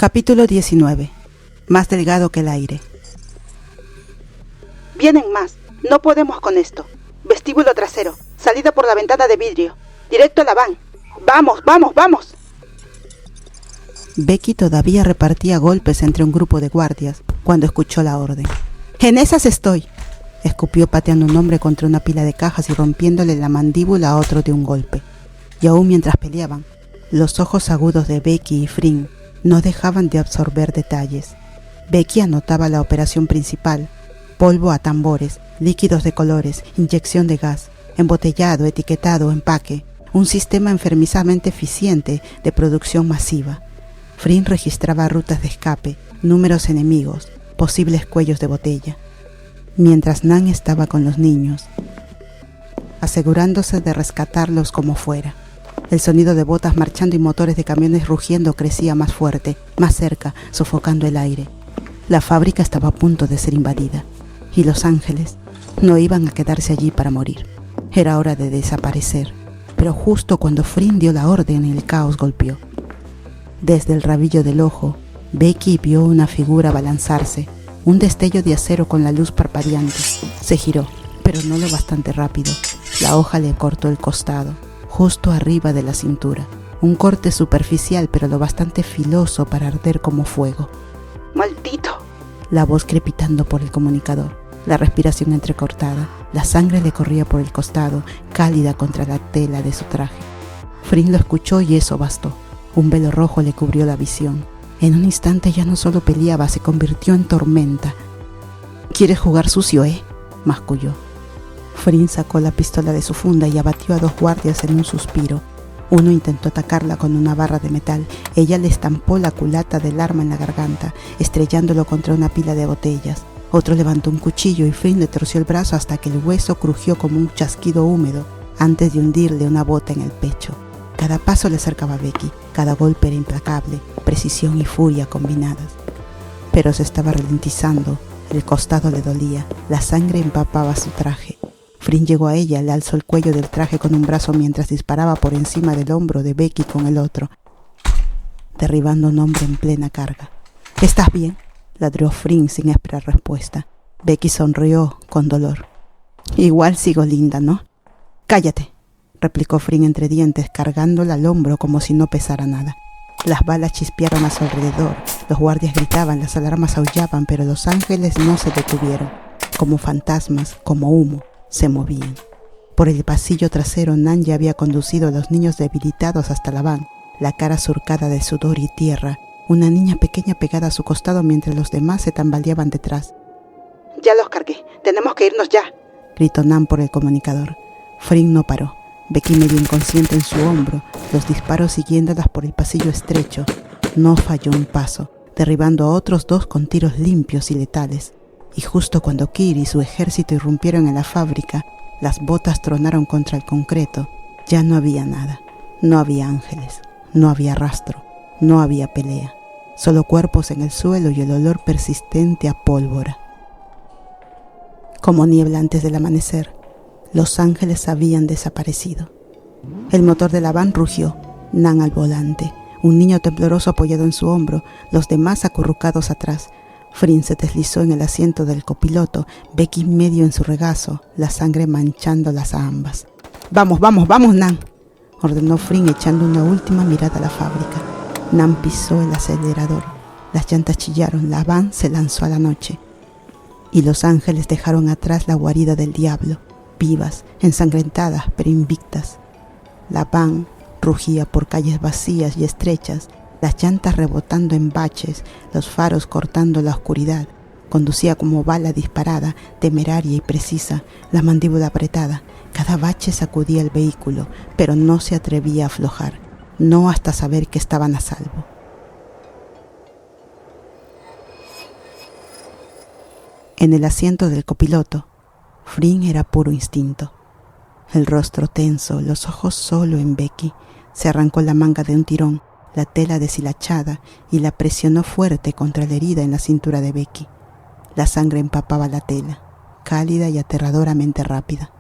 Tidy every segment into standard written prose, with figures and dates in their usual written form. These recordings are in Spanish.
Capítulo 19. Más delgado que el aire. Vienen más. No podemos con esto. Vestíbulo trasero. Salida por la ventana de vidrio. Directo a la van. ¡Vamos, vamos, vamos! Becky todavía repartía golpes entre un grupo de guardias cuando escuchó la orden. ¡En esas estoy!, escupió pateando un hombre contra una pila de cajas y rompiéndole la mandíbula a otro de un golpe. Y aún mientras peleaban, los ojos agudos de Becky y Fring no dejaban de absorber detalles. Becky anotaba la operación principal: polvo a tambores, líquidos de colores, inyección de gas, embotellado, etiquetado, empaque, un sistema enfermizamente eficiente de producción masiva. Fring registraba rutas de escape, números enemigos, posibles cuellos de botella. Mientras Nan estaba con los niños, asegurándose de rescatarlos como fuera. El sonido de botas marchando y motores de camiones rugiendo crecía más fuerte, más cerca, sofocando el aire. La fábrica estaba a punto de ser invadida, y Los Ángeles no iban a quedarse allí para morir. Era hora de desaparecer, pero justo cuando Fring dio la orden, el caos golpeó. Desde el rabillo del ojo, Becky vio una figura balanzarse, un destello de acero con la luz parpadeante. Se giró, pero no lo bastante rápido. La hoja le cortó el costado, justo arriba de la cintura. Un corte superficial, pero lo bastante filoso para arder como fuego. ¡Maldito! La voz crepitando por el comunicador, la respiración entrecortada. La sangre le corría por el costado, cálida contra la tela de su traje. Fring lo escuchó y eso bastó. Un velo rojo le cubrió la visión. En un instante ya no solo peleaba, se convirtió en tormenta. «¿Quieres jugar sucio, masculló. Fring sacó la pistola de su funda y abatió a dos guardias en un suspiro. Uno intentó atacarla con una barra de metal. Ella le estampó la culata del arma en la garganta, estrellándolo contra una pila de botellas. Otro levantó un cuchillo y Fring le torció el brazo hasta que el hueso crujió como un chasquido húmedo antes de hundirle una bota en el pecho. Cada paso le acercaba a Becky, cada golpe era implacable, precisión y furia combinadas. Pero se estaba ralentizando, el costado le dolía, la sangre empapaba su traje. Fring llegó a ella, le alzó el cuello del traje con un brazo mientras disparaba por encima del hombro de Becky con el otro, derribando a un hombre en plena carga. «¿Estás bien?», ladró Fring sin esperar respuesta. Becky sonrió con dolor. «Igual sigo linda, ¿no?». «Cállate», replicó Fring entre dientes, cargándola al hombro como si no pesara nada. Las balas chispearon a su alrededor, los guardias gritaban, las alarmas aullaban, pero Los Ángeles no se detuvieron. Como fantasmas, como humo, se movían. Por el pasillo trasero, Nan ya había conducido a los niños debilitados hasta la van, la cara surcada de sudor y tierra, una niña pequeña pegada a su costado mientras los demás se tambaleaban detrás. «Ya los cargué, tenemos que irnos ya», gritó Nan por el comunicador. Fring no paró. Becky medio inconsciente en su hombro, los disparos siguiéndolas por el pasillo estrecho. No falló un paso, derribando a otros dos con tiros limpios y letales. Y justo cuando Kiri y su ejército irrumpieron en la fábrica, las botas tronaron contra el concreto. Ya no había nada. No había ángeles, no había rastro, no había pelea. Solo cuerpos en el suelo y el olor persistente a pólvora. Como niebla antes del amanecer, Los Ángeles habían desaparecido. El motor de la van rugió, Nan al volante, un niño tembloroso apoyado en su hombro, los demás acurrucados atrás. Fring se deslizó en el asiento del copiloto, Becky medio en su regazo, la sangre manchándolas a ambas. «Vamos, vamos, vamos, Nan», ordenó Fring echando una última mirada a la fábrica. Nan pisó el acelerador, las llantas chillaron, la van se lanzó a la noche. Y Los Ángeles dejaron atrás la guarida del diablo, vivas, ensangrentadas pero invictas. La van rugía por calles vacías y estrechas, las llantas rebotando en baches, los faros cortando la oscuridad. Conducía como bala disparada, temeraria y precisa, la mandíbula apretada. Cada bache sacudía el vehículo, pero no se atrevía a aflojar, no hasta saber que estaban a salvo. En el asiento del copiloto, Fring era puro instinto. El rostro tenso, los ojos solo en Becky. Se arrancó la manga de un tirón, la tela deshilachada, y la presionó fuerte contra la herida en la cintura de Becky. La sangre empapaba la tela, cálida y aterradoramente rápida.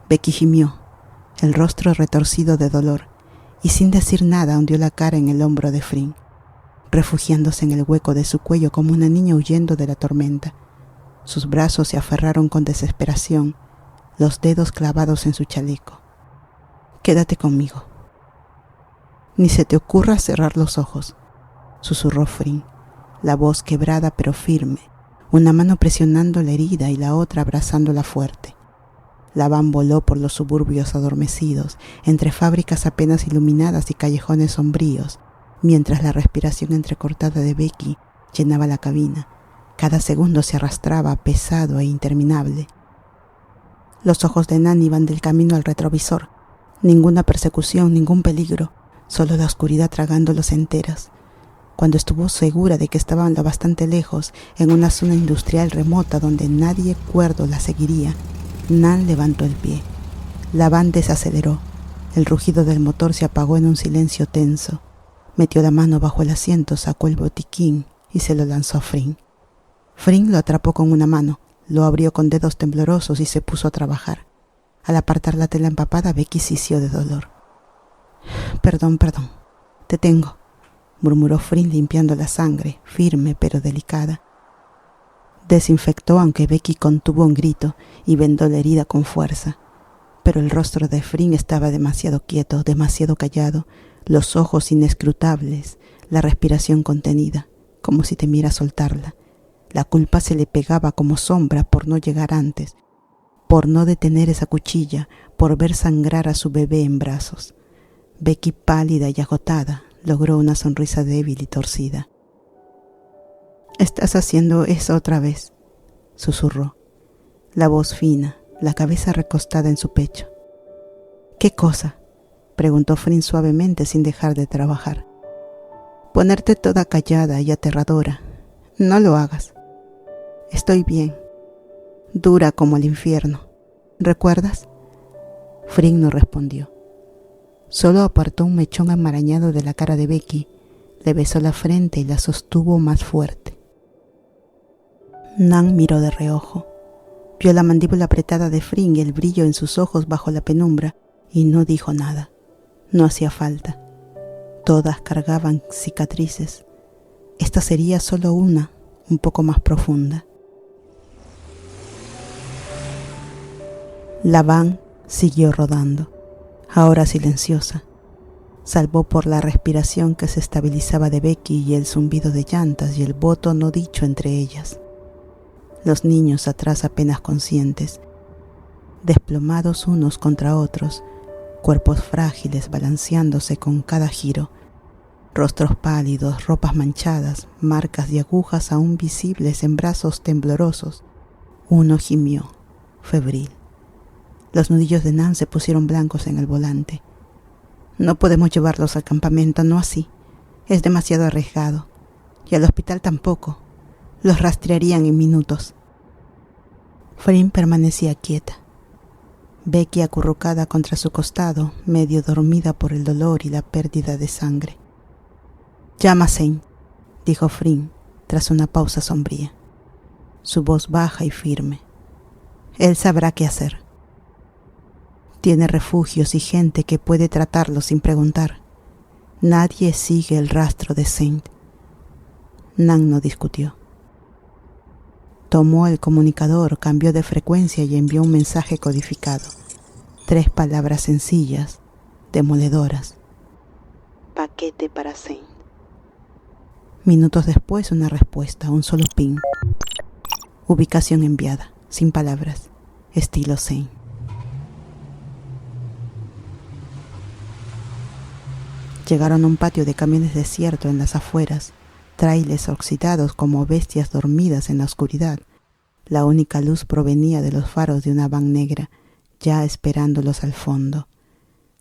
Becky gimió, el rostro retorcido de dolor, y sin decir nada hundió la cara en el hombro de Fring. refugiándose en el hueco de su cuello como una niña huyendo de la tormenta. Sus brazos se aferraron con desesperación, los dedos clavados en su chaleco. «Quédate conmigo». «Ni se te ocurra cerrar los ojos», susurró Fring, la voz quebrada pero firme, una mano presionando la herida y la otra abrazándola fuerte. La van voló por los suburbios adormecidos, entre fábricas apenas iluminadas y callejones sombríos, mientras la respiración entrecortada de Becky llenaba la cabina. Cada segundo se arrastraba, pesado e interminable. Los ojos de Nan iban del camino al retrovisor. Ninguna persecución, ningún peligro, solo la oscuridad tragándolos enteras. Cuando estuvo segura de que estaban lo bastante lejos, en una zona industrial remota donde nadie cuerdo la seguiría, Nan levantó el pie. La van desaceleró. El rugido del motor se apagó en un silencio tenso. Metió la mano bajo el asiento, sacó el botiquín y se lo lanzó a Fring. Fring lo atrapó con una mano, lo abrió con dedos temblorosos y se puso a trabajar. Al apartar la tela empapada, Becky sisió de dolor. Perdón, te tengo», murmuró Fring limpiando la sangre, firme pero delicada. Desinfectó aunque Becky contuvo un grito y vendó la herida con fuerza. Pero el rostro de Fring estaba demasiado quieto, demasiado callado, los ojos inescrutables, la respiración contenida, como si temiera soltarla. La culpa se le pegaba como sombra por no llegar antes, por no detener esa cuchilla, por ver sangrar a su bebé en brazos. Becky, pálida y agotada, logró una sonrisa débil y torcida. «Estás haciendo eso otra vez», susurró, la voz fina, la cabeza recostada en su pecho. «¿Qué cosa?», preguntó Fring suavemente sin dejar de trabajar. «Ponerte toda callada y aterradora. No lo hagas. Estoy bien. Dura como el infierno. ¿Recuerdas?». Fring no respondió. Solo apartó un mechón enmarañado de la cara de Becky, le besó la frente y la sostuvo más fuerte. Nan miró de reojo. Vio la mandíbula apretada de Fring y el brillo en sus ojos bajo la penumbra y no dijo nada. No hacía falta. Todas cargaban cicatrices. Esta sería solo una, un poco más profunda. La van siguió rodando, ahora silenciosa, salvo por la respiración que se estabilizaba de Becky y el zumbido de llantas y el voto no dicho entre ellas. Los niños atrás apenas conscientes, desplomados unos contra otros, cuerpos frágiles balanceándose con cada giro, rostros pálidos, ropas manchadas, marcas de agujas aún visibles en brazos temblorosos. Uno gimió, febril. Los nudillos de Nan se pusieron blancos en el volante. «No podemos llevarlos al campamento, no así. Es demasiado arriesgado. Y al hospital tampoco. Los rastrearían en minutos». Fring permanecía quieta. Becky acurrucada contra su costado, medio dormida por el dolor y la pérdida de sangre. «Llama a Zane», dijo Fring, tras una pausa sombría. Su voz baja y firme. «Él sabrá qué hacer. Tiene refugios y gente que puede tratarlo sin preguntar. Nadie sigue el rastro de Zane». Nan no discutió. Tomó el comunicador, cambió de frecuencia y envió un mensaje codificado. 3 palabras sencillas, demoledoras. «Paquete para Zane». Minutos después una respuesta, un solo ping. Ubicación enviada, sin palabras, estilo Zane. Llegaron a un patio de camiones desierto en las afueras, tráiles oxidados como bestias dormidas en la oscuridad. La única luz provenía de los faros de una van negra, ya esperándolos al fondo.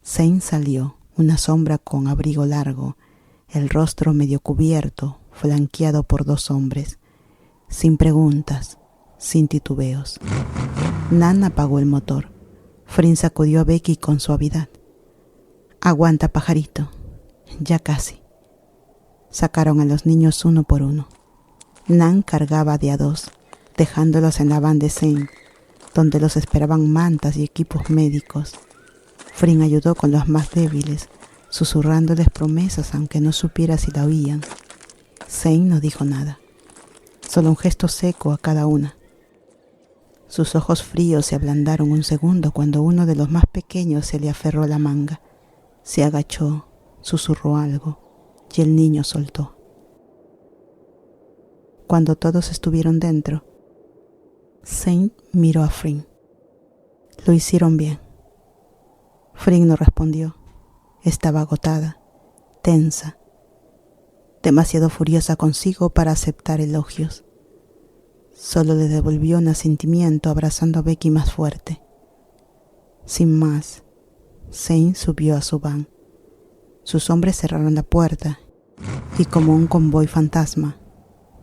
Zane salió, una sombra con abrigo largo, el rostro medio cubierto, flanqueado por 2 hombres. Sin preguntas, sin titubeos. Nan apagó el motor. Fring sacudió a Becky con suavidad. «Aguanta, pajarito. Ya casi». Sacaron a los niños uno por uno. Nan cargaba de a 2, dejándolos en la van de Zane, donde los esperaban mantas y equipos médicos. Fring ayudó con los más débiles, susurrándoles promesas aunque no supiera si la oían. Zane no dijo nada, solo un gesto seco a cada una. Sus ojos fríos se ablandaron un segundo cuando uno de los más pequeños se le aferró a la manga. Se agachó, susurró algo y el niño soltó. Cuando todos estuvieron dentro, Zane miró a Fryn. Lo hicieron bien. Fryn no respondió. Estaba agotada, tensa, demasiado furiosa consigo para aceptar elogios. Solo le devolvió un asentimiento abrazando a Becky más fuerte. Sin más, Zane subió a su van. Sus hombres cerraron la puerta y, como un convoy fantasma,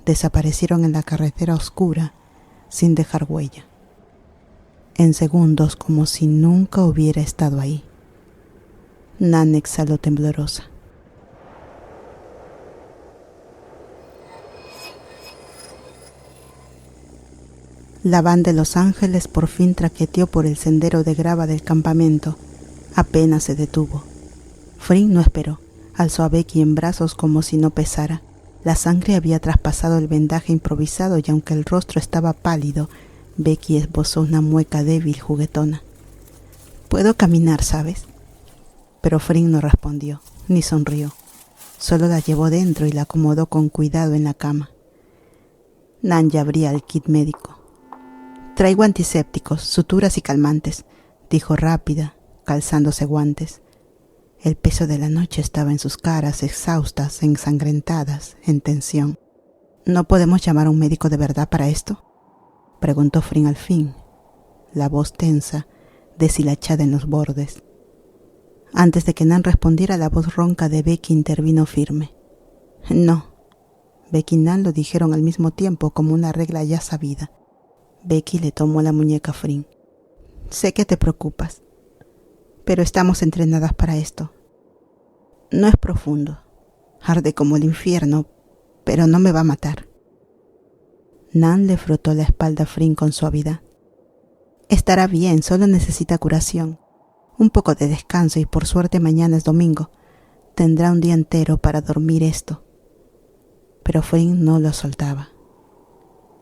desaparecieron en la carretera oscura sin dejar huella. En segundos, como si nunca hubiera estado ahí. Nan exhaló temblorosa. La van de Los Ángeles por fin traqueteó por el sendero de grava del campamento. Apenas se detuvo. Fryn no esperó. Alzó a Becky en brazos como si no pesara. La sangre había traspasado el vendaje improvisado y aunque el rostro estaba pálido, Becky esbozó una mueca débil juguetona. «Puedo caminar, ¿sabes?» Pero Fryn no respondió, ni sonrió. Solo la llevó dentro y la acomodó con cuidado en la cama. Nan ya abría el kit médico. «Traigo antisépticos, suturas y calmantes», dijo rápida, calzándose guantes. El peso de la noche estaba en sus caras, exhaustas, ensangrentadas, en tensión. «¿No podemos llamar a un médico de verdad para esto?», preguntó Fryn al fin, la voz tensa, deshilachada en los bordes. Antes de que Nan respondiera, la voz ronca de Becky intervino firme. «No». Becky y Nan lo dijeron al mismo tiempo como una regla ya sabida. Becky le tomó la muñeca a Fryn. «Sé que te preocupas, pero estamos entrenadas para esto. No es profundo, arde como el infierno, pero no me va a matar». Nan le frotó la espalda a Fryn con suavidad. «Estará bien, solo necesita curación. Un poco de descanso y por suerte mañana es domingo. Tendrá un día entero para dormir esto». Pero Fryn no lo soltaba.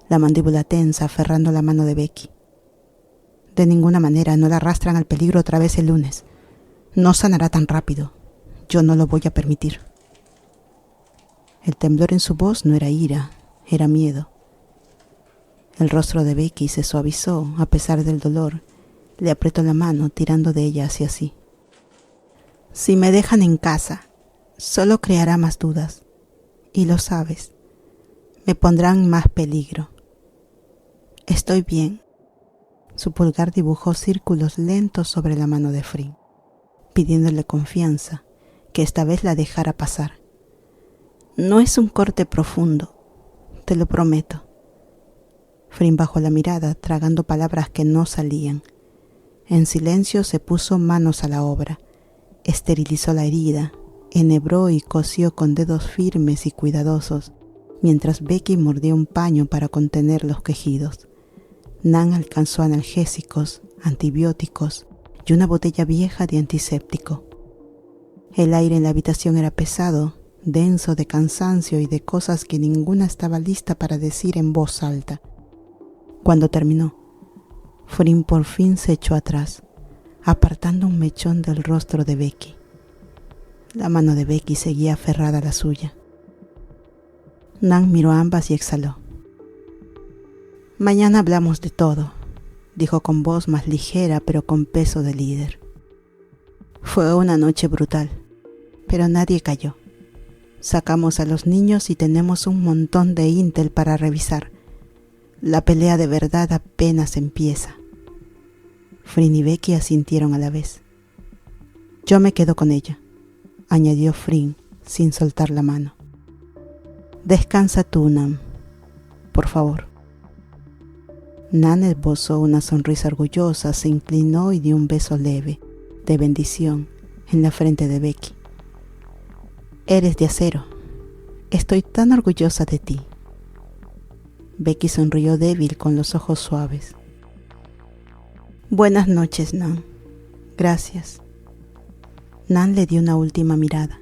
La mandíbula tensa aferrando la mano de Becky. «De ninguna manera, no la arrastran al peligro otra vez el lunes. No sanará tan rápido. Yo no lo voy a permitir». El temblor en su voz no era ira, era miedo. El rostro de Becky se suavizó a pesar del dolor. Le apretó la mano, tirando de ella hacia sí. «Si me dejan en casa, solo creará más dudas. Y lo sabes. Me pondrán más peligro. Estoy bien». Su pulgar dibujó círculos lentos sobre la mano de Fryn, pidiéndole confianza, que esta vez la dejara pasar. «No es un corte profundo, te lo prometo». Fryn bajó la mirada, tragando palabras que no salían. En silencio se puso manos a la obra, esterilizó la herida, enhebró y cosió con dedos firmes y cuidadosos, mientras Becky mordía un paño para contener los quejidos. Nan alcanzó analgésicos, antibióticos y una botella vieja de antiséptico. El aire en la habitación era pesado, denso de cansancio y de cosas que ninguna estaba lista para decir en voz alta. Cuando terminó, Fryn por fin se echó atrás, apartando un mechón del rostro de Becky. La mano de Becky seguía aferrada a la suya. Nan miró a ambas y exhaló. «Mañana hablamos de todo», dijo con voz más ligera pero con peso de líder. «Fue una noche brutal, pero nadie cayó. Sacamos a los niños y tenemos un montón de intel para revisar. La pelea de verdad apenas empieza». Fryn y Becky asintieron a la vez. «Yo me quedo con ella», añadió Fryn sin soltar la mano. «Descansa tú, Nan, por favor». Nan esbozó una sonrisa orgullosa, se inclinó y dio un beso leve, de bendición, en la frente de Becky. «Eres de acero. Estoy tan orgullosa de ti». Becky sonrió débil con los ojos suaves. «Buenas noches, Nan. Gracias». Nan le dio una última mirada,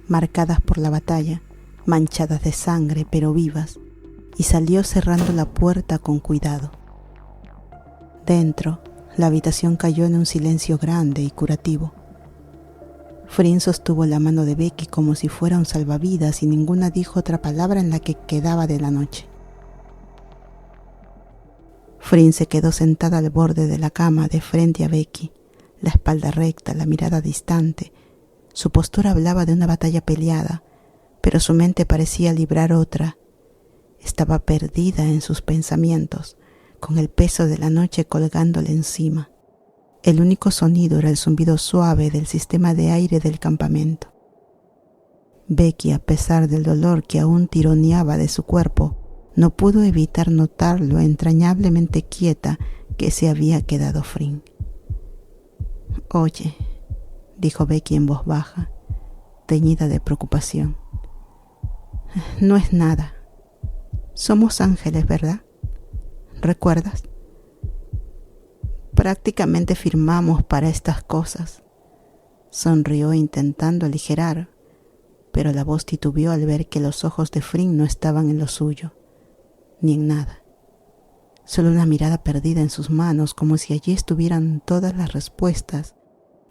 marcadas por la batalla, manchadas de sangre pero vivas, y salió cerrando la puerta con cuidado. Dentro, la habitación cayó en un silencio grande y curativo. Frin sostuvo la mano de Becky como si fuera un salvavidas y ninguna dijo otra palabra en la que quedaba de la noche. Frin se quedó sentada al borde de la cama de frente a Becky, la espalda recta, la mirada distante. Su postura hablaba de una batalla peleada, pero su mente parecía librar otra. Estaba perdida en sus pensamientos, con el peso de la noche colgándole encima. El único sonido era el zumbido suave del sistema de aire del campamento. Becky, a pesar del dolor que aún tironeaba de su cuerpo, no pudo evitar notar lo entrañablemente quieta que se había quedado Frin. «Oye», dijo Becky en voz baja, teñida de preocupación. «No es nada. Somos ángeles, ¿verdad? ¿Recuerdas? Prácticamente firmamos para estas cosas». Sonrió intentando aligerar, pero la voz titubeó al ver que los ojos de Frin no estaban en lo suyo, ni en nada. Solo una mirada perdida en sus manos, como si allí estuvieran todas las respuestas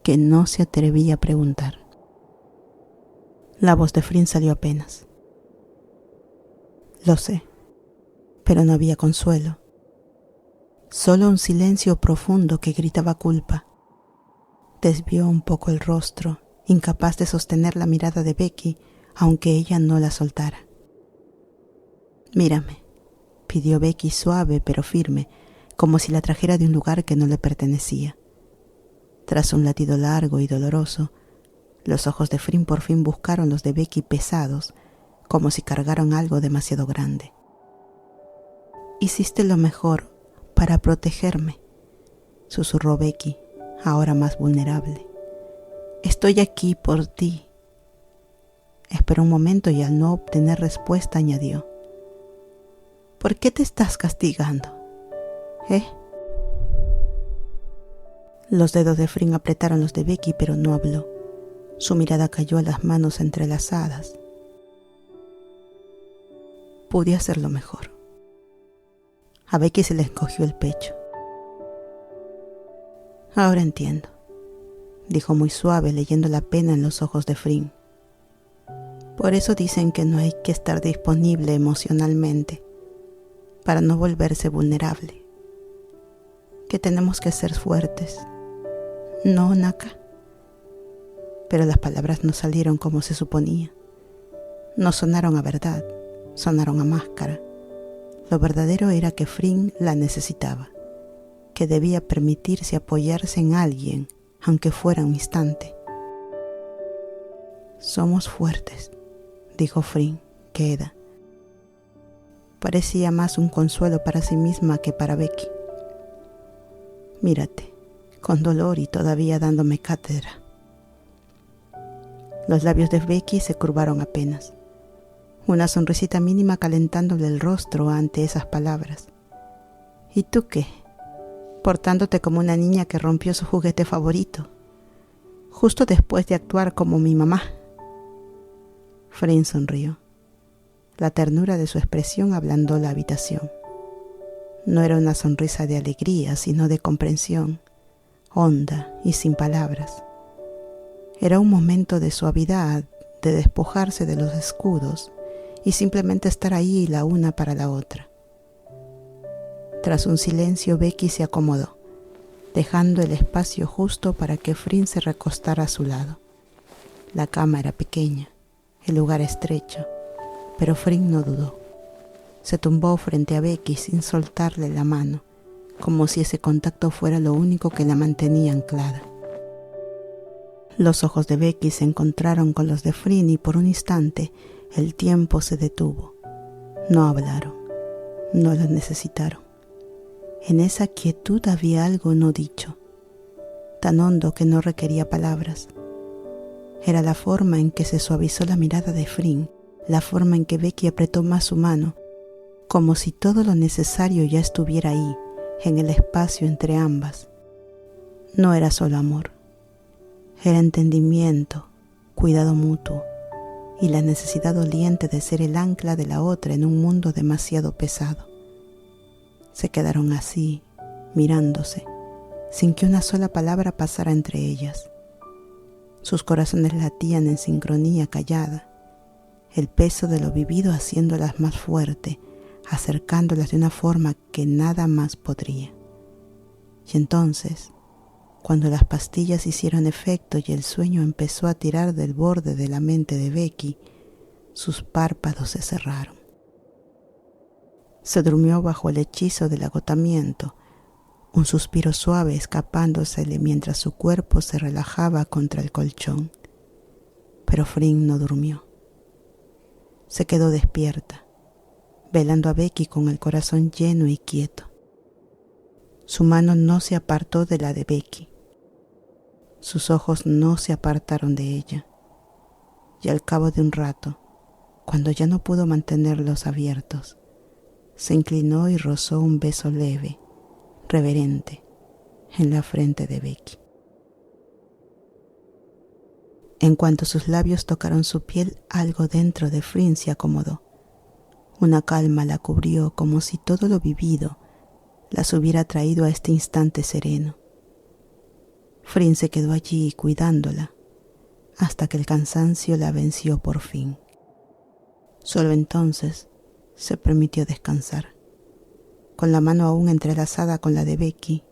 que no se atrevía a preguntar. La voz de Frin salió apenas. «Lo sé», pero no había consuelo. Solo un silencio profundo que gritaba culpa. Desvió un poco el rostro, incapaz de sostener la mirada de Becky, aunque ella no la soltara. «Mírame», pidió Becky suave pero firme, como si la trajera de un lugar que no le pertenecía. Tras un latido largo y doloroso, los ojos de Frin por fin buscaron los de Becky pesados, como si cargaran algo demasiado grande. «Hiciste lo mejor para protegerme», susurró Becky, ahora más vulnerable. «Estoy aquí por ti». Esperó un momento y al no obtener respuesta añadió: «¿Por qué te estás castigando? ¿Eh?» Los dedos de Frin apretaron los de Becky, pero no habló. Su mirada cayó a las manos entrelazadas. «Pude hacerlo mejor». A Becky se le encogió el pecho. «Ahora entiendo», dijo muy suave, leyendo la pena en los ojos de Frin. «Por eso dicen que no hay que estar disponible emocionalmente, para no volverse vulnerable. Que tenemos que ser fuertes. ¿No, Naka?» Pero las palabras no salieron como se suponía. No sonaron a verdad, sonaron a máscara. Lo verdadero era que Frin la necesitaba, que debía permitirse apoyarse en alguien, aunque fuera un instante. «Somos fuertes», dijo Frin, queda. Parecía más un consuelo para sí misma que para Becky. «Mírate, con dolor y todavía dándome cátedra». Los labios de Becky se curvaron apenas, una sonrisita mínima calentándole el rostro ante esas palabras. «¿Y tú qué? Portándote como una niña que rompió su juguete favorito, justo después de actuar como mi mamá». Frin sonrió. La ternura de su expresión ablandó la habitación. No era una sonrisa de alegría, sino de comprensión, honda y sin palabras. Era un momento de suavidad, de despojarse de los escudos y simplemente estar ahí la una para la otra. Tras un silencio, Becky se acomodó, dejando el espacio justo para que Frin se recostara a su lado. La cama era pequeña, el lugar estrecho, pero Frin no dudó. Se tumbó frente a Becky sin soltarle la mano, como si ese contacto fuera lo único que la mantenía anclada. Los ojos de Becky se encontraron con los de Frin y por un instante el tiempo se detuvo. No hablaron, no la necesitaron. En esa quietud había algo no dicho, tan hondo que no requería palabras. Era la forma en que se suavizó la mirada de Frin, la forma en que Becky apretó más su mano, como si todo lo necesario ya estuviera ahí, en el espacio entre ambas. No era solo amor, era entendimiento, cuidado mutuo y la necesidad doliente de ser el ancla de la otra en un mundo demasiado pesado. Se quedaron así, mirándose, sin que una sola palabra pasara entre ellas. Sus corazones latían en sincronía callada, el peso de lo vivido haciéndolas más fuerte, acercándolas de una forma que nada más podría. Y entonces, cuando las pastillas hicieron efecto y el sueño empezó a tirar del borde de la mente de Becky, sus párpados se cerraron. Se durmió bajo el hechizo del agotamiento, un suspiro suave escapándosele mientras su cuerpo se relajaba contra el colchón. Pero Fring no durmió. Se quedó despierta, velando a Becky con el corazón lleno y quieto. Su mano no se apartó de la de Becky. Sus ojos no se apartaron de ella. Y al cabo de un rato, cuando ya no pudo mantenerlos abiertos, se inclinó y rozó un beso leve, reverente, en la frente de Becky. En cuanto sus labios tocaron su piel, algo dentro de Fring se acomodó. Una calma la cubrió como si todo lo vivido las hubiera traído a este instante sereno. Fring se quedó allí cuidándola hasta que el cansancio la venció por fin. Solo entonces se permitió descansar, con la mano aún entrelazada con la de Becky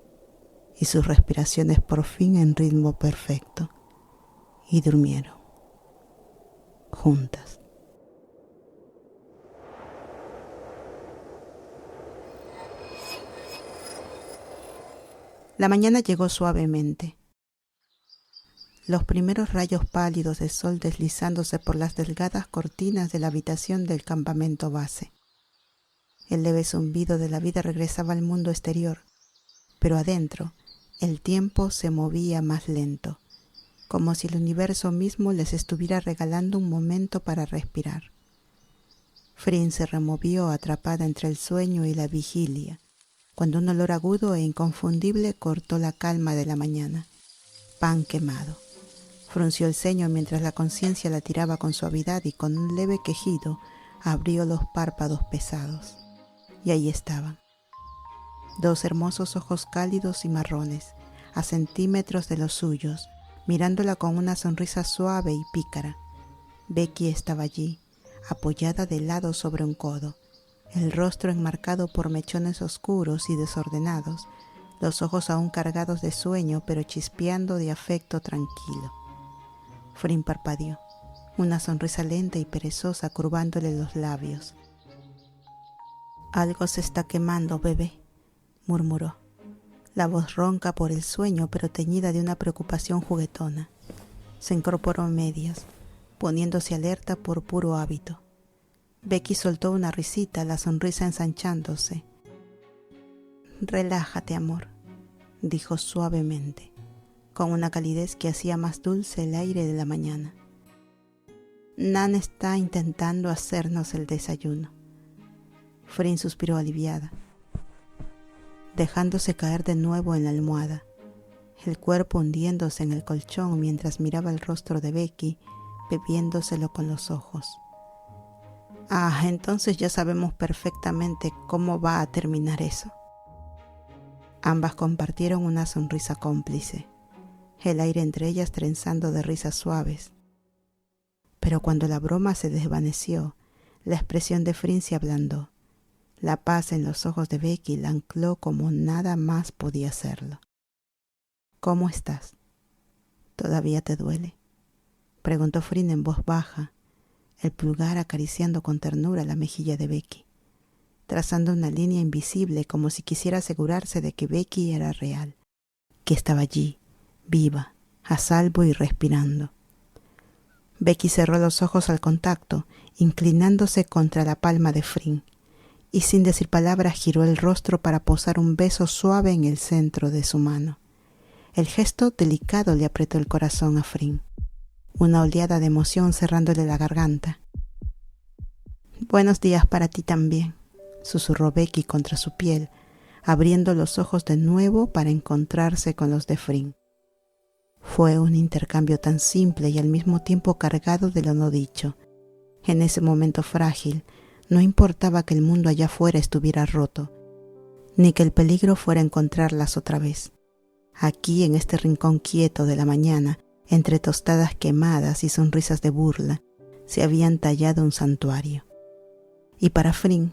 y sus respiraciones por fin en ritmo perfecto, y durmieron juntas. La mañana llegó suavemente. Los primeros rayos pálidos de sol deslizándose por las delgadas cortinas de la habitación del campamento base. El leve zumbido de la vida regresaba al mundo exterior, pero adentro el tiempo se movía más lento, como si el universo mismo les estuviera regalando un momento para respirar. Fring se removió atrapada entre el sueño y la vigilia, cuando un olor agudo e inconfundible cortó la calma de la mañana. Pan quemado. Frunció el ceño mientras la conciencia la tiraba con suavidad y con un leve quejido abrió los párpados pesados. Y ahí estaban. Dos hermosos ojos cálidos y marrones, a centímetros de los suyos, mirándola con una sonrisa suave y pícara. Becky estaba allí, apoyada de lado sobre un codo, el rostro enmarcado por mechones oscuros y desordenados, los ojos aún cargados de sueño pero chispeando de afecto tranquilo. Fring parpadeó, una sonrisa lenta y perezosa curvándole los labios. «Algo se está quemando, bebé», murmuró, la voz ronca por el sueño pero teñida de una preocupación juguetona. Se incorporó a medias, poniéndose alerta por puro hábito. Becky soltó una risita, la sonrisa ensanchándose. «Relájate, amor», dijo suavemente, con una calidez que hacía más dulce el aire de la mañana. «Nan está intentando hacernos el desayuno». Fring suspiró aliviada, dejándose caer de nuevo en la almohada, el cuerpo hundiéndose en el colchón mientras miraba el rostro de Becky, bebiéndoselo con los ojos. «Ah, entonces ya sabemos perfectamente cómo va a terminar eso». Ambas compartieron una sonrisa cómplice, el aire entre ellas trenzando de risas suaves. Pero cuando la broma se desvaneció, la expresión de Fring se ablandó. La paz en los ojos de Becky la ancló como nada más podía hacerlo. «¿Cómo estás? ¿Todavía te duele?», preguntó Fring en voz baja, el pulgar acariciando con ternura la mejilla de Becky, trazando una línea invisible como si quisiera asegurarse de que Becky era real, que estaba allí, viva, a salvo y respirando. Becky cerró los ojos al contacto, inclinándose contra la palma de Fring, y sin decir palabra giró el rostro para posar un beso suave en el centro de su mano. El gesto delicado le apretó el corazón a Fring, una oleada de emoción cerrándole la garganta. «Buenos días para ti también», susurró Becky contra su piel, abriendo los ojos de nuevo para encontrarse con los de Fring. Fue un intercambio tan simple y al mismo tiempo cargado de lo no dicho, En ese momento frágil, no importaba que el mundo allá afuera estuviera roto, ni que el peligro fuera encontrarlas otra vez. Aquí, en este rincón quieto de la mañana, entre tostadas quemadas y sonrisas de burla, se habían tallado un santuario. Y para Fring,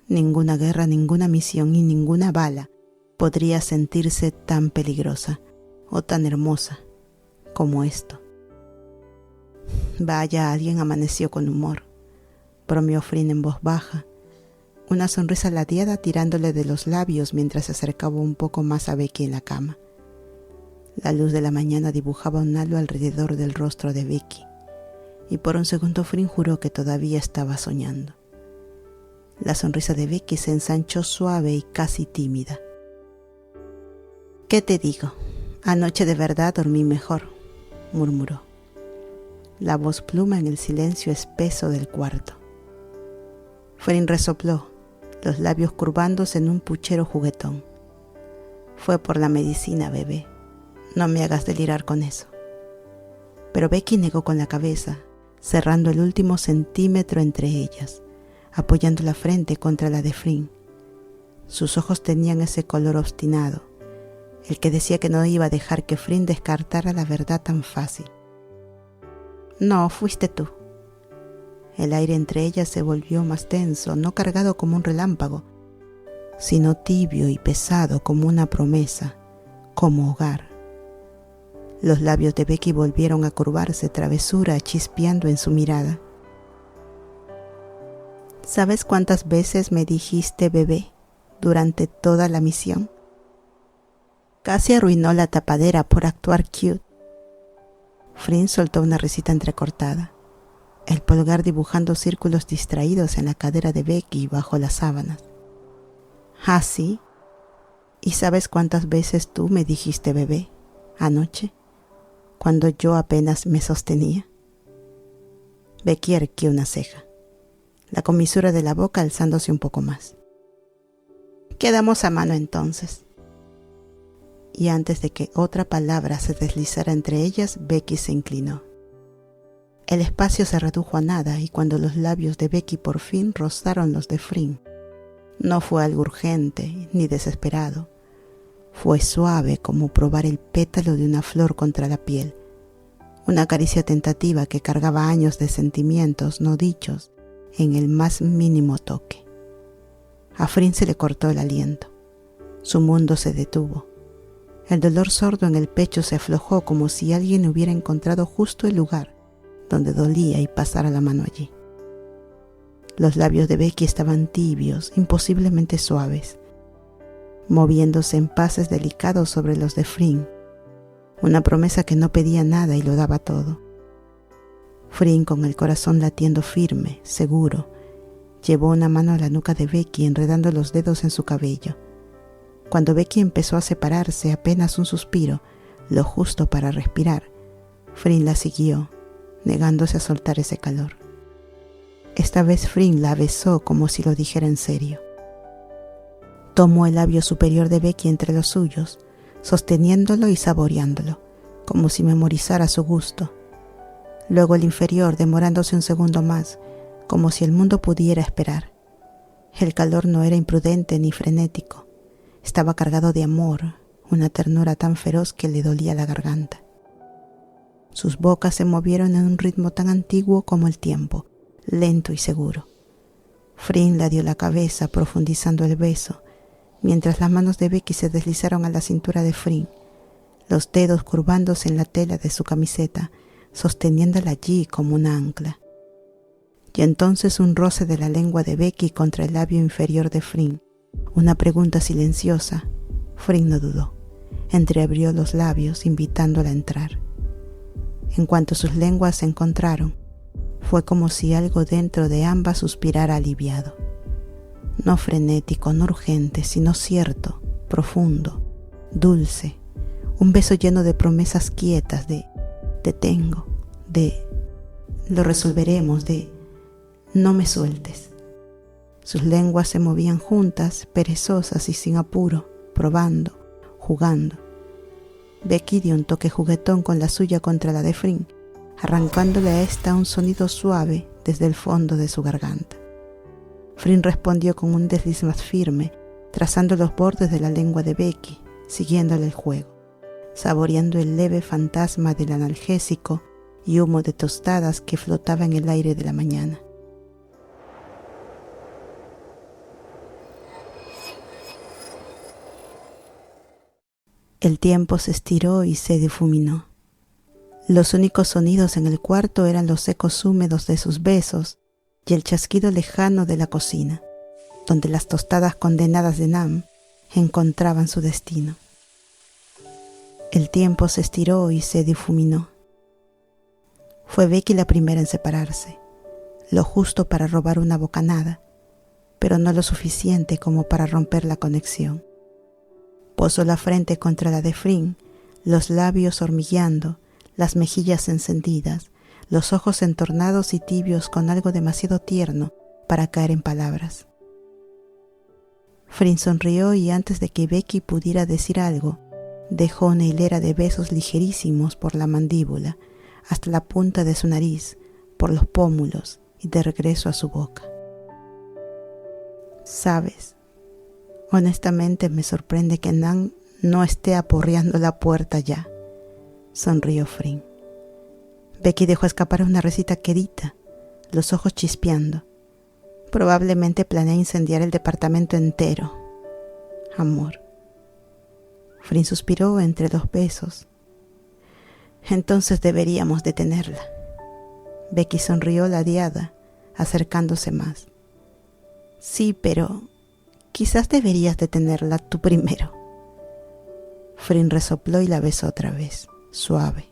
ninguna guerra, ninguna misión y ninguna bala podría sentirse tan peligrosa o tan hermosa como esto. Vaya, alguien amaneció con humor, bromeó Fring en voz baja, una sonrisa ladeada tirándole de los labios mientras se acercaba un poco más a Becky en la cama. La luz de la mañana dibujaba un halo alrededor del rostro de Becky, y por un segundo Fring juró que todavía estaba soñando. La sonrisa de Becky se ensanchó suave y casi tímida. «¿Qué te digo? Anoche de verdad dormí mejor», murmuró. La voz pluma en el silencio espeso del cuarto. Fring resopló, los labios curvándose en un puchero juguetón. «Fue por la medicina, bebé. No me hagas delirar con eso». Pero Becky negó con la cabeza, cerrando el último centímetro entre ellas, apoyando la frente contra la de Fring. Sus ojos tenían ese color obstinado, el que decía que no iba a dejar que Fring descartara la verdad tan fácil. «No, fuiste tú». El aire entre ellas se volvió más tenso, no cargado como un relámpago, sino tibio y pesado como una promesa, como hogar. Los labios de Becky volvieron a curvarse, travesura chispeando en su mirada. «¿Sabes cuántas veces me dijiste bebé durante toda la misión? Casi arruinó la tapadera por actuar cute». Fring soltó una risita entrecortada, el pulgar dibujando círculos distraídos en la cadera de Becky bajo las sábanas. «¿Ah, sí? ¿Y sabes cuántas veces tú me dijiste bebé anoche, cuando yo apenas me sostenía?» Becky arqueó una ceja, la comisura de la boca alzándose un poco más. «Quedamos a mano entonces». Y antes de que otra palabra se deslizara entre ellas, Becky se inclinó. El espacio se redujo a nada y cuando los labios de Becky por fin rozaron los de Fring, no fue algo urgente ni desesperado. Fue suave como probar el pétalo de una flor contra la piel, una caricia tentativa que cargaba años de sentimientos no dichos en el más mínimo toque. A Fring se le cortó el aliento. Su mundo se detuvo. El dolor sordo en el pecho se aflojó como si alguien hubiera encontrado justo el lugar donde dolía y pasara la mano allí. Los labios de Becky estaban tibios, imposiblemente suaves, moviéndose en pases delicados sobre los de Fring, una promesa que no pedía nada y lo daba todo. Fring, con el corazón latiendo firme, seguro, llevó una mano a la nuca de Becky enredando los dedos en su cabello. Cuando Becky empezó a separarse, apenas un suspiro, lo justo para respirar, Fring la siguió, negándose a soltar ese calor. Esta vez Fring la besó como si lo dijera en serio. Tomó el labio superior de Becky entre los suyos, sosteniéndolo y saboreándolo, como si memorizara su gusto. Luego el inferior, demorándose un segundo más, como si el mundo pudiera esperar. El calor no era imprudente ni frenético. Estaba cargado de amor, una ternura tan feroz que le dolía la garganta. Sus bocas se movieron en un ritmo tan antiguo como el tiempo, lento y seguro. Fring le dio la cabeza, profundizando el beso, mientras las manos de Becky se deslizaron a la cintura de Fring, los dedos curvándose en la tela de su camiseta, sosteniéndola allí como una ancla. Y entonces un roce de la lengua de Becky contra el labio inferior de Fring, una pregunta silenciosa. Fring no dudó. Entreabrió los labios, invitándola a entrar. En cuanto sus lenguas se encontraron, fue como si algo dentro de ambas suspirara aliviado. No frenético, no urgente, sino cierto, profundo, dulce. Un beso lleno de promesas quietas, de te tengo, de lo resolveremos, de no me sueltes. Sus lenguas se movían juntas, perezosas y sin apuro, probando, jugando. Becky dio un toque juguetón con la suya contra la de Fring, arrancándole a esta un sonido suave, desde el fondo de su garganta. Flynn respondió con un desliz más firme, trazando los bordes de la lengua de Becky, siguiéndole el juego, saboreando el leve fantasma del analgésico y humo de tostadas que flotaba en el aire de la mañana. El tiempo se estiró y se difuminó. Los únicos sonidos en el cuarto eran los ecos húmedos de sus besos y el chasquido lejano de la cocina, donde las tostadas condenadas de Nam encontraban su destino. El tiempo se estiró y se difuminó. Fue Becky la primera en separarse, lo justo para robar una bocanada, pero no lo suficiente como para romper la conexión. Posó la frente contra la de Flynn, los labios hormigueando, las mejillas encendidas, los ojos entornados y tibios con algo demasiado tierno para caer en palabras. Flynn sonrió y antes de que Becky pudiera decir algo, dejó una hilera de besos ligerísimos por la mandíbula, hasta la punta de su nariz, por los pómulos y de regreso a su boca. ¿Sabes? Honestamente me sorprende que Nam no esté aporreando la puerta ya, sonrió Flynn. Becky dejó escapar una risita quedita, los ojos chispeando. Probablemente planea incendiar el departamento entero. Amor. Flynn suspiró entre dos besos. Entonces deberíamos detenerla. Becky sonrió ladeada, acercándose más. Sí, pero quizás deberías detenerla tú primero. Flynn resopló y la besó otra vez, suave,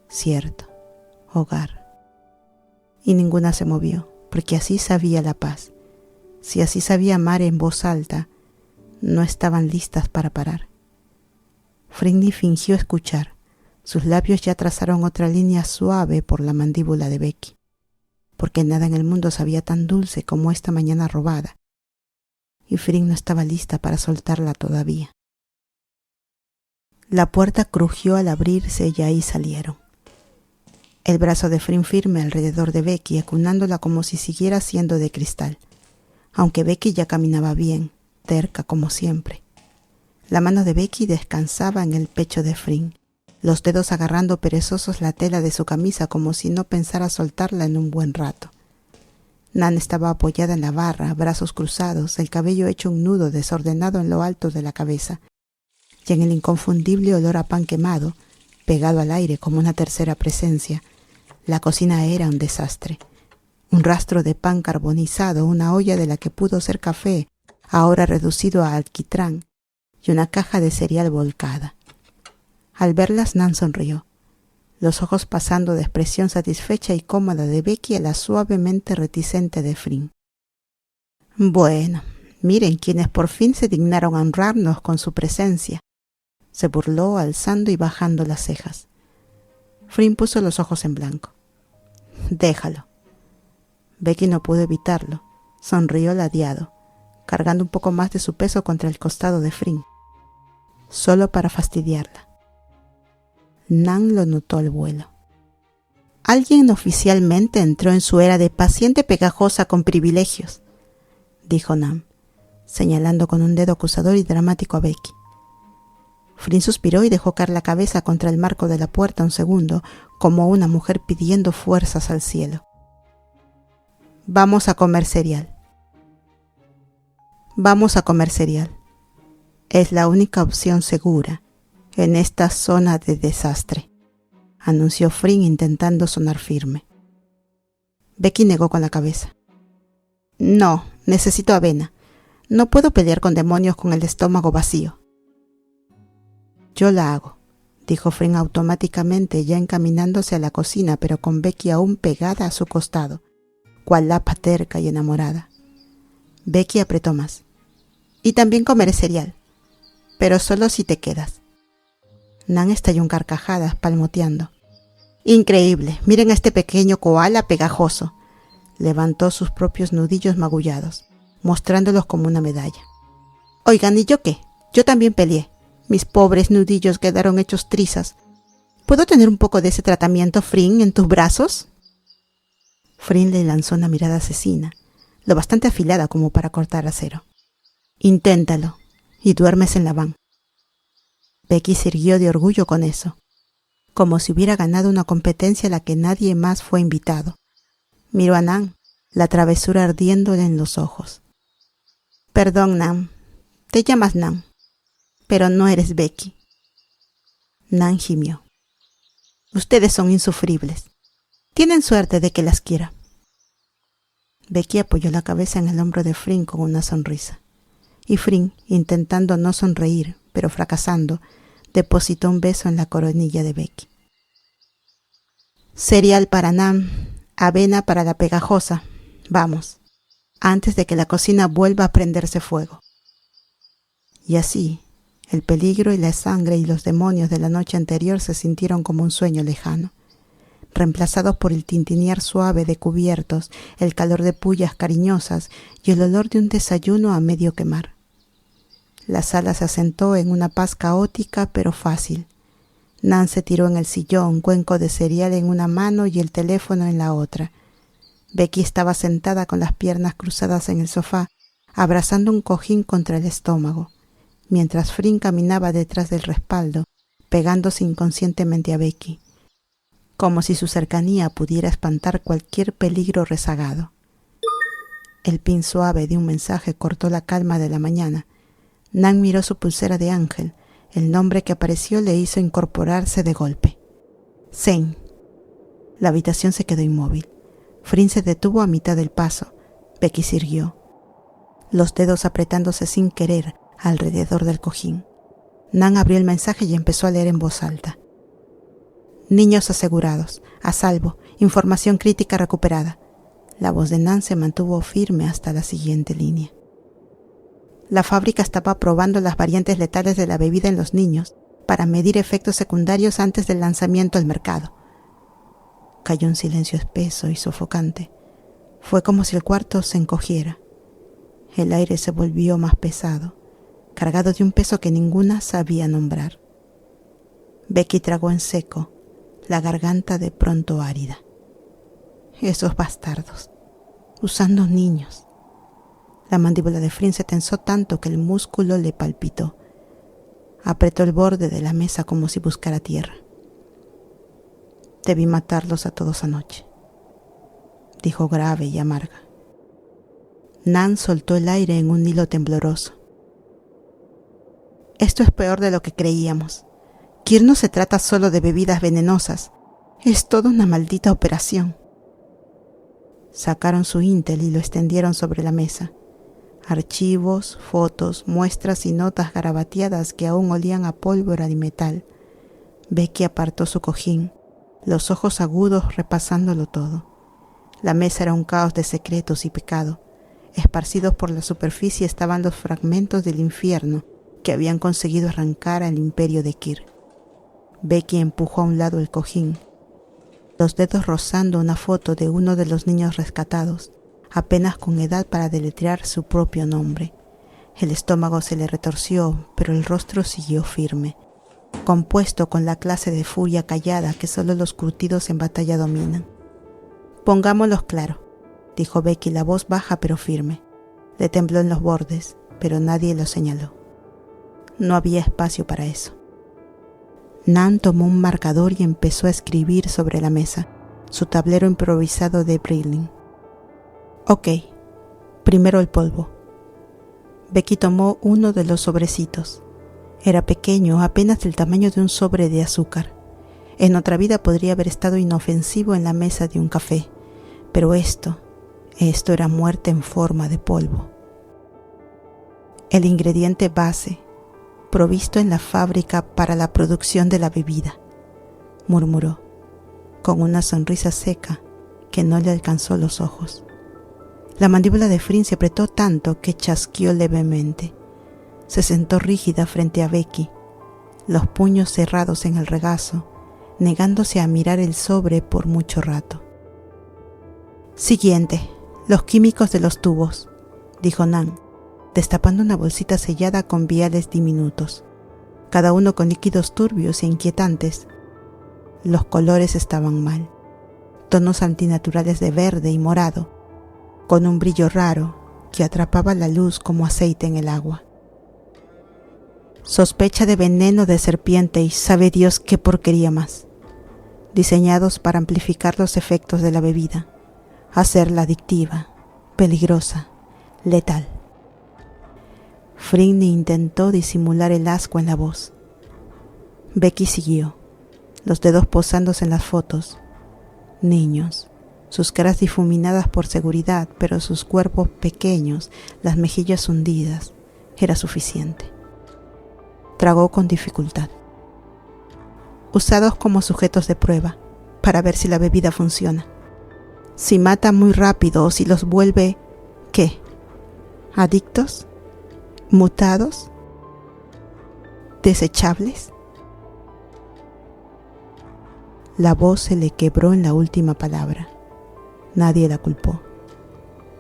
cierto, hogar. Y ninguna se movió, porque así sabía la paz. Si así sabía amar en voz alta, no estaban listas para parar. Flynn fingió escuchar. Sus labios ya trazaron otra línea suave por la mandíbula de Becky, porque nada en el mundo sabía tan dulce como esta mañana robada, y Flynn no estaba lista para soltarla todavía. La puerta crujió al abrirse y ahí salieron. El brazo de Flynn firme alrededor de Becky, acunándola como si siguiera siendo de cristal, aunque Becky ya caminaba bien, terca como siempre. La mano de Becky descansaba en el pecho de Flynn, los dedos agarrando perezosos la tela de su camisa como si no pensara soltarla en un buen rato. Nan estaba apoyada en la barra, brazos cruzados, el cabello hecho un nudo desordenado en lo alto de la cabeza, y en el inconfundible olor a pan quemado, pegado al aire como una tercera presencia, la cocina era un desastre. Un rastro de pan carbonizado, una olla de la que pudo ser café, ahora reducido a alquitrán, y una caja de cereal volcada. Al verlas, Nan sonrió, los ojos pasando de expresión satisfecha y cómoda de Becky a la suavemente reticente de Flynn. Bueno, miren quienes por fin se dignaron a honrarnos con su presencia, se burló alzando y bajando las cejas. Flynn puso los ojos en blanco. Déjalo. Becky no pudo evitarlo, sonrió ladeado, cargando un poco más de su peso contra el costado de Flynn, solo para fastidiarla. Nan lo notó al vuelo. Alguien oficialmente entró en su era de paciente pegajosa con privilegios, dijo Nan, señalando con un dedo acusador y dramático a Becky. Flynn suspiró y dejó caer la cabeza contra el marco de la puerta un segundo, como una mujer pidiendo fuerzas al cielo. Vamos a comer cereal. Vamos a comer cereal. Es la única opción segura en esta zona de desastre, anunció Flynn intentando sonar firme. Becky negó con la cabeza. No, necesito avena. No puedo pelear con demonios con el estómago vacío. Yo la hago, dijo Flynn automáticamente, ya encaminándose a la cocina, pero con Becky aún pegada a su costado, cual lapa terca y enamorada. Becky apretó más. Y también comeré cereal, pero solo si te quedas. Nan estalló en carcajadas, palmoteando. Increíble, miren a este pequeño koala pegajoso. Levantó sus propios nudillos magullados, mostrándolos como una medalla. Oigan, ¿y yo qué? Yo también peleé. Mis pobres nudillos quedaron hechos trizas. ¿Puedo tener un poco de ese tratamiento, Flynn, en tus brazos? Frin le lanzó una mirada asesina, lo bastante afilada como para cortar acero. Inténtalo, y duermes en la van. Becky se irguió de orgullo con eso, como si hubiera ganado una competencia a la que nadie más fue invitado. Miró a Nan, la travesura ardiéndole en los ojos. Perdón, Nan, te llamas Nan, pero no eres Becky. Nan gimió. Ustedes son insufribles. Tienen suerte de que las quiera. Becky apoyó la cabeza en el hombro de Frin con una sonrisa. Y Frin, intentando no sonreír, pero fracasando, depositó un beso en la coronilla de Becky. Cereal para Nan, avena para la pegajosa. Vamos, antes de que la cocina vuelva a prenderse fuego. Y así, el peligro y la sangre y los demonios de la noche anterior se sintieron como un sueño lejano, reemplazados por el tintinear suave de cubiertos, el calor de pullas cariñosas y el olor de un desayuno a medio quemar. La sala se asentó en una paz caótica pero fácil. Nan se tiró en el sillón, cuenco de cereal en una mano y el teléfono en la otra. Becky estaba sentada con las piernas cruzadas en el sofá, abrazando un cojín contra el estómago, mientras Frin caminaba detrás del respaldo, pegándose inconscientemente a Becky, como si su cercanía pudiera espantar cualquier peligro rezagado. El pin suave de un mensaje cortó la calma de la mañana. Nan miró su pulsera de ángel. El nombre que apareció le hizo incorporarse de golpe. Zane. La habitación se quedó inmóvil. Frin se detuvo a mitad del paso. Becky sirvió, los dedos apretándose sin querer alrededor del cojín. Nan abrió el mensaje y empezó a leer en voz alta. Niños asegurados, a salvo, información crítica recuperada. La voz de Nan se mantuvo firme hasta la siguiente línea. La fábrica estaba probando las variantes letales de la bebida en los niños para medir efectos secundarios antes del lanzamiento al mercado. Cayó un silencio espeso y sofocante. Fue como si el cuarto se encogiera. El aire se volvió más pesado, cargado de un peso que ninguna sabía nombrar. Becky tragó en seco, la garganta de pronto árida. Esos bastardos, usando niños. La mandíbula de Frin se tensó tanto que el músculo le palpitó. Apretó el borde de la mesa como si buscara tierra. Debí matarlos a todos anoche, dijo grave y amarga. Nan soltó el aire en un hilo tembloroso. Esto es peor de lo que creíamos. Kir no se trata solo de bebidas venenosas. Es toda una maldita operación. Sacaron su Intel y lo extendieron sobre la mesa. Archivos, fotos, muestras y notas garabateadas que aún olían a pólvora y metal. Becky apartó su cojín, los ojos agudos repasándolo todo. La mesa era un caos de secretos y pecado. Esparcidos por la superficie estaban los fragmentos del infierno que habían conseguido arrancar al imperio de Kir. Becky empujó a un lado el cojín, los dedos rozando una foto de uno de los niños rescatados, apenas con edad para deletrear su propio nombre. El estómago se le retorció, pero el rostro siguió firme, compuesto con la clase de furia callada que solo los curtidos en batalla dominan. Pongámoslo claro, dijo Becky, la voz baja pero firme. Le tembló en los bordes, pero nadie lo señaló. No había espacio para eso. Nan tomó un marcador y empezó a escribir sobre la mesa, su tablero improvisado de Breitling. Ok, primero el polvo. Becky tomó uno de los sobrecitos. Era pequeño, apenas del tamaño de un sobre de azúcar. En otra vida podría haber estado inofensivo en la mesa de un café, pero esto era muerte en forma de polvo. El ingrediente base, provisto en la fábrica para la producción de la bebida, murmuró, con una sonrisa seca que no le alcanzó los ojos. La mandíbula de Frin se apretó tanto que chasqueó levemente. Se sentó rígida frente a Becky, los puños cerrados en el regazo, negándose a mirar el sobre por mucho rato. Siguiente, los químicos de los tubos, dijo Nan, destapando una bolsita sellada con viales diminutos, cada uno con líquidos turbios e inquietantes. Los colores estaban mal. tonos antinaturales de verde y morado, con un brillo raro que atrapaba la luz como aceite en el agua. Sospecha de veneno de serpiente y sabe Dios qué porquería más, diseñados para amplificar los efectos de la bebida, hacerla adictiva, peligrosa, letal. Frink intentó disimular el asco en la voz. Becky siguió, los dedos posándose en las fotos. Niños, sus caras difuminadas por seguridad, pero sus cuerpos pequeños, las mejillas hundidas, era suficiente. Tragó con dificultad. Usados como sujetos de prueba, para ver si la bebida funciona. Si mata muy rápido o si los vuelve, ¿qué? ¿Adictos? ¿Mutados? ¿Desechables? La voz se le quebró en la última palabra. Nadie la culpó.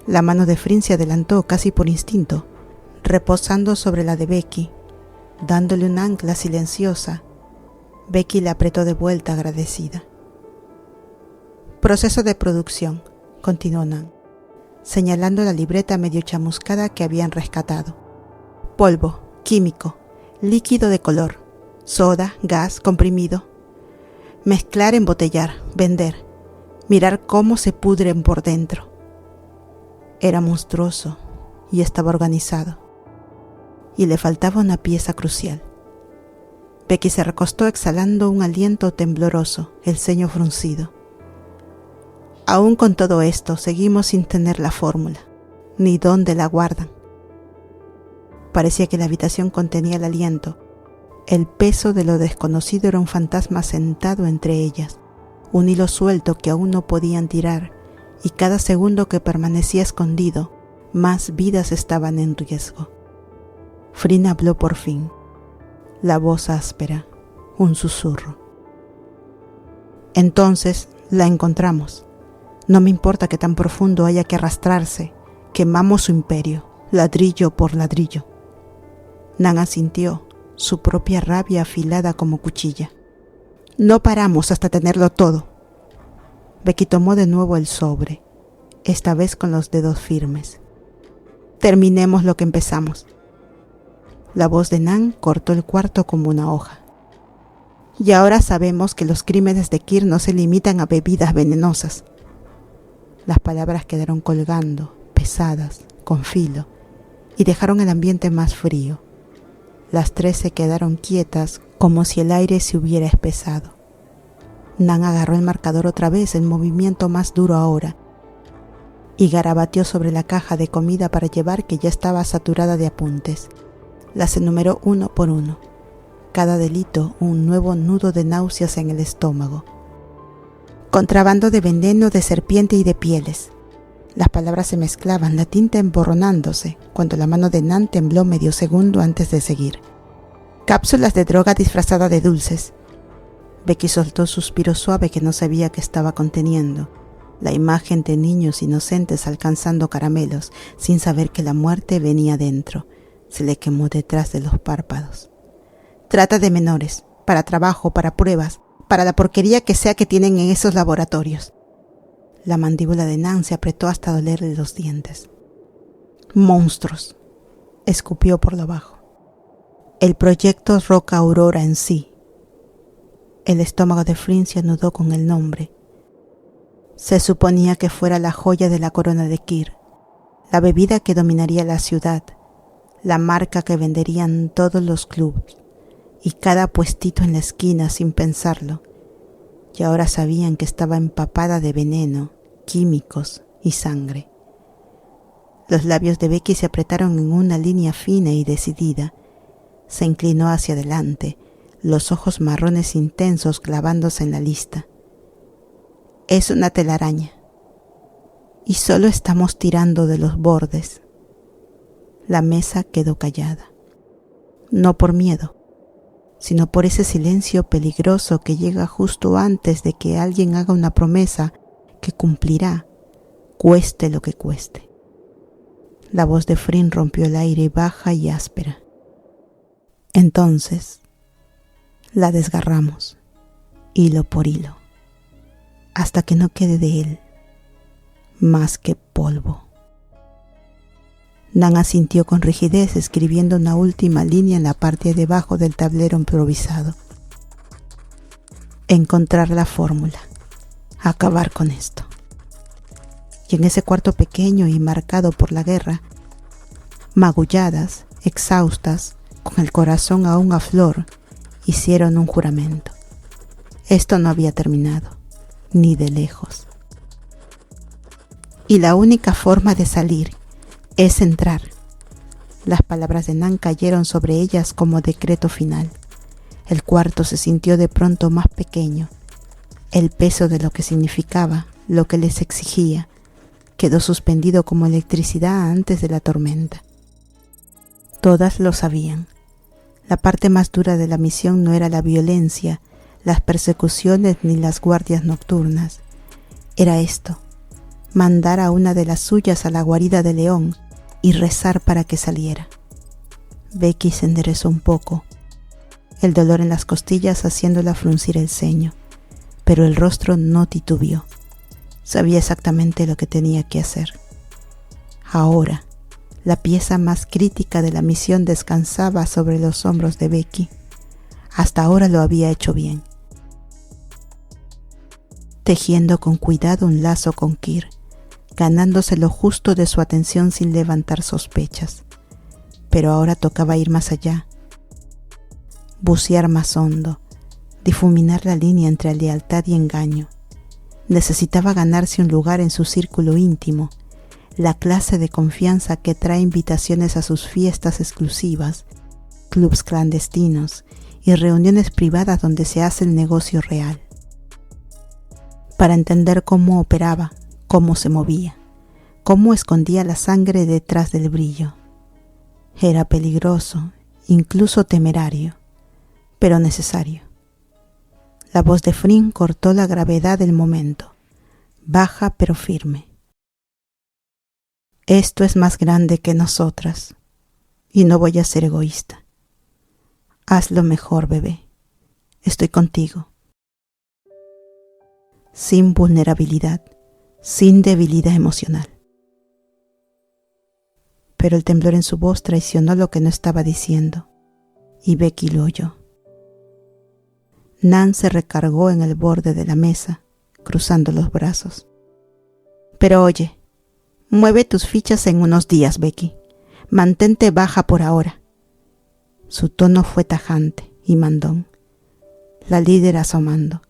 La mano de Frink se adelantó casi por instinto, reposando sobre la de Becky, dándole un ancla silenciosa. Becky le apretó de vuelta agradecida. Proceso de producción, continuó Nan, señalando la libreta medio chamuscada que habían rescatado. Polvo, químico, líquido de color, soda, gas, comprimido. Mezclar, embotellar, vender, mirar cómo se pudren por dentro. Era monstruoso y estaba organizado. Y le faltaba una pieza crucial. Becky se recostó exhalando un aliento tembloroso, el ceño fruncido. Aún con todo esto, seguimos sin tener la fórmula, ni dónde la guardan. Parecía que la habitación contenía el aliento. El peso de lo desconocido era un fantasma sentado entre ellas, un hilo suelto que aún no podían tirar, y cada segundo que permanecía escondido, más vidas estaban en riesgo. Frink habló por fin, la voz áspera, un susurro. Entonces la encontramos. No me importa que tan profundo haya que arrastrarse, quemamos su imperio, ladrillo por ladrillo. Nan asintió, su propia rabia afilada como cuchilla. No paramos hasta tenerlo todo. Becky tomó de nuevo el sobre, esta vez con los dedos firmes. Terminemos lo que empezamos. La voz de Nan cortó el cuarto como una hoja. Y ahora sabemos que los crímenes de Kirk no se limitan a bebidas venenosas. Las palabras quedaron colgando, pesadas, con filo, y dejaron el ambiente más frío. Las tres se quedaron quietas como si el aire se hubiera espesado. Nan agarró el marcador otra vez, en movimiento más duro ahora, y garabateó sobre la caja de comida para llevar que ya estaba saturada de apuntes. Las enumeró uno por uno. Cada delito un nuevo nudo de náuseas en el estómago. Contrabando de veneno de serpiente y de pieles. Las palabras se mezclaban, la tinta emborronándose, cuando la mano de Nan tembló medio segundo antes de seguir. Cápsulas de droga disfrazada de dulces. Becky soltó un suspiro suave que no sabía que estaba conteniendo. La imagen de niños inocentes alcanzando caramelos, sin saber que la muerte venía dentro. Se le quemó detrás de los párpados. Trata de menores, para trabajo, para pruebas, para la porquería que sea que tienen en esos laboratorios. La mandíbula de Nan se apretó hasta dolerle los dientes. Monstruos, escupió por lo bajo. El proyecto Roca Aurora en sí. El estómago de Frink se anudó con el nombre. Se suponía que fuera la joya de la corona de Kirk, la bebida que dominaría la ciudad, la marca que venderían todos los clubes y cada puestito en la esquina sin pensarlo. Y ahora sabían que estaba empapada de veneno, químicos y sangre. Los labios de Becky se apretaron en una línea fina y decidida. Se inclinó hacia adelante, los ojos marrones intensos clavándose en la lista. Es una telaraña. Y solo estamos tirando de los bordes. La mesa quedó callada. No por miedo, sino por ese silencio peligroso que llega justo antes de que alguien haga una promesa que cumplirá, cueste lo que cueste. La voz de Frink rompió el aire baja y áspera. Entonces, la desgarramos, hilo por hilo. hasta que no quede de él más que polvo. Nan asintió con rigidez, escribiendo una última línea en la parte de abajo del tablero improvisado. Encontrar la fórmula. Acabar con esto. Y en ese cuarto pequeño y marcado por la guerra, magulladas, exhaustas, con el corazón aún a flor, hicieron un juramento. Esto no había terminado, ni de lejos. Y la única forma de salir es entrar. Las palabras de Nan cayeron sobre ellas como decreto final. El cuarto se sintió de pronto más pequeño. El peso de lo que significaba, lo que les exigía, quedó suspendido como electricidad antes de la tormenta. Todas lo sabían. La parte más dura de la misión no era la violencia, las persecuciones ni las guardias nocturnas. Era esto: mandar a una de las suyas a la guarida de León y rezar para que saliera. Becky se enderezó un poco, el dolor en las costillas haciéndola fruncir el ceño, pero el rostro no titubeó. Sabía exactamente lo que tenía que hacer. Ahora, la pieza más crítica de la misión descansaba sobre los hombros de Becky. Hasta ahora lo había hecho bien, tejiendo con cuidado un lazo con Kir, ganándose lo justo de su atención sin levantar sospechas. Pero ahora tocaba ir más allá, bucear más hondo, difuminar la línea entre lealtad y engaño. Necesitaba ganarse un lugar en su círculo íntimo, la clase de confianza que trae invitaciones a sus fiestas exclusivas, clubs clandestinos y reuniones privadas donde se hace el negocio real. Para entender cómo operaba, cómo se movía, cómo escondía la sangre detrás del brillo. Era peligroso, incluso temerario, pero necesario. La voz de Frin cortó la gravedad del momento, baja pero firme. Esto es más grande que nosotras, y no voy a ser egoísta. Hazlo mejor, bebé. Estoy contigo. Sin vulnerabilidad, sin debilidad emocional. Pero el temblor en su voz traicionó lo que no estaba diciendo, y Becky lo oyó. Nan se recargó en el borde de la mesa, cruzando los brazos. Pero oye, mueve tus fichas en unos días, Becky. Mantente baja por ahora. Su tono fue tajante y mandón. La líder asomando.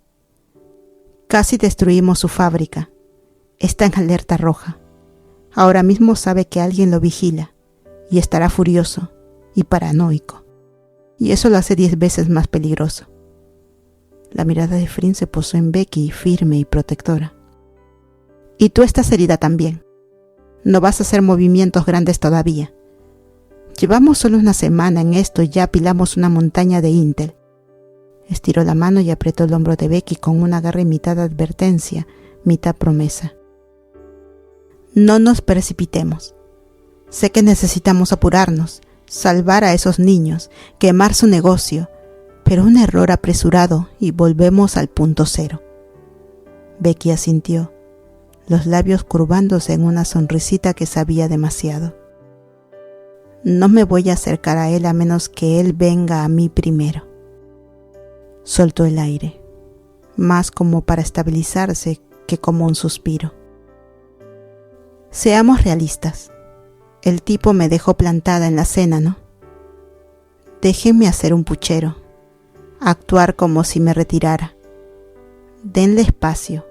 Casi destruimos su fábrica. Está en alerta roja. Ahora mismo sabe que alguien lo vigila y estará furioso y paranoico. Y eso lo hace 10 veces más peligroso. La mirada de Frin se posó en Becky, firme y protectora. Y tú estás herida también. No vas a hacer movimientos grandes todavía. Llevamos solo una semana en esto y ya apilamos una montaña de intel. Estiró la mano y apretó el hombro de Becky con un agarre mitad advertencia, mitad promesa. No nos precipitemos. Sé que necesitamos apurarnos, salvar a esos niños, quemar su negocio, pero un error apresurado y volvemos al punto cero. Becky asintió, los labios curvándose en una sonrisita que sabía demasiado. No me voy a acercar a él a menos que él venga a mí primero. Soltó el aire, más como para estabilizarse que como un suspiro. Seamos realistas. El tipo me dejó plantada en la cena, ¿no? Déjenme hacer un puchero, actuar como si me retirara. Denle espacio,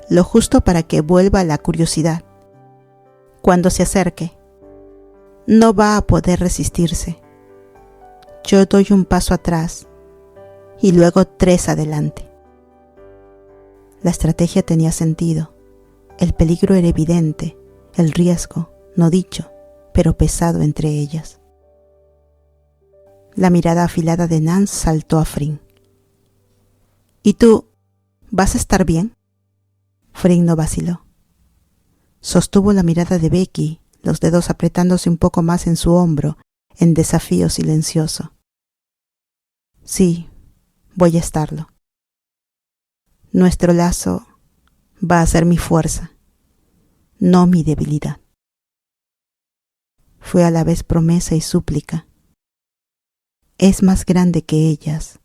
lo justo para que vuelva la curiosidad. Cuando se acerque, no va a poder resistirse. Yo doy un paso atrás y luego 3 adelante. La estrategia tenía sentido. El peligro era evidente, el riesgo, no dicho, pero pesado entre ellas. La mirada afilada de Nan saltó a Frin. ¿Y tú, vas a estar bien? Frin no vaciló. Sostuvo la mirada de Becky, los dedos apretándose un poco más en su hombro, en desafío silencioso. Sí, voy a estarlo. Nuestro lazo va a ser mi fuerza, no mi debilidad. Fue a la vez promesa y súplica. Es más grande que ellas,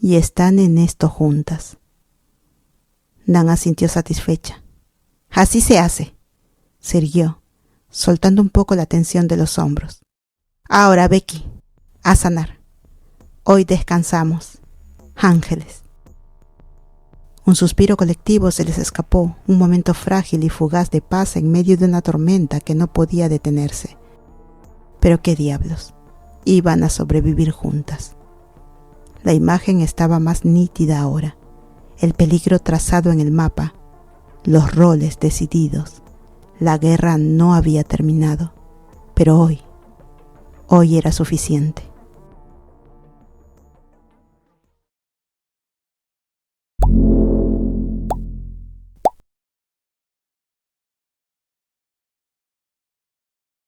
y están en esto juntas. Dan asintió satisfecha. Así se hace, se irguió, soltando un poco la tensión de los hombros. Ahora, Becky, a sanar. Hoy descansamos. Ángeles. Un suspiro colectivo se les escapó, un momento frágil y fugaz de paz en medio de una tormenta que no podía detenerse. Pero qué diablos, iban a sobrevivir juntas. La imagen estaba más nítida ahora, el peligro trazado en el mapa, los roles decididos. La guerra no había terminado, pero hoy era suficiente.